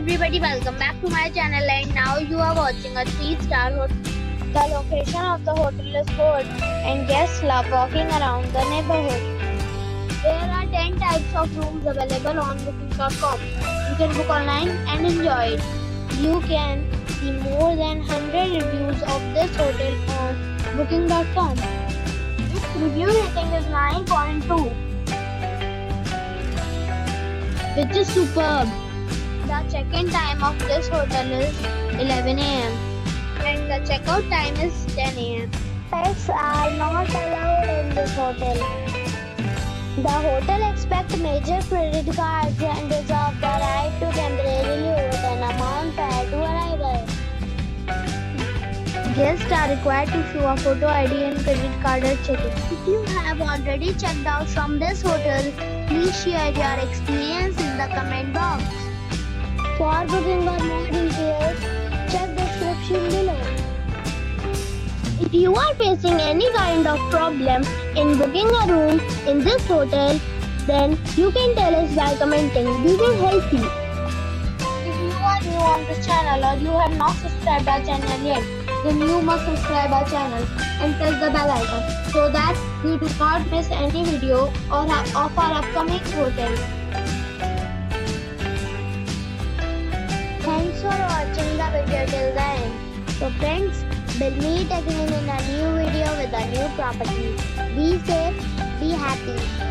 everybody, welcome back to my channel, and now you are watching a 3-star hotel. The location of the hotel is good and guests love walking around the neighborhood. There are 10 types of rooms available on booking.com. You can book online and enjoy it. You can see more than 100 reviews of this hotel on booking.com. Its review rating is 9.2, which is superb. The check-in time of this hotel is 11 a.m. and the checkout time is 10 a.m. Pets are not allowed in this hotel. The hotel expects major credit cards and reserves the right to temporarily hold an amount prior to arrival. Guests are required to show a photo ID and credit card at check-in. If you have already checked out from this hotel, please share your experience in the comment box. For booking or more details, check description below. If you are facing any kind of problem in booking a room in this hotel, then you can tell us by commenting. We will help you. If you are new on this channel or you have not subscribed our channel yet, then you must subscribe our channel and press the bell icon so that you do not miss any video of our upcoming hotel. Thanks for watching the video till the end. So friends, we'll meet again in a new video with a new property. Be safe, be happy.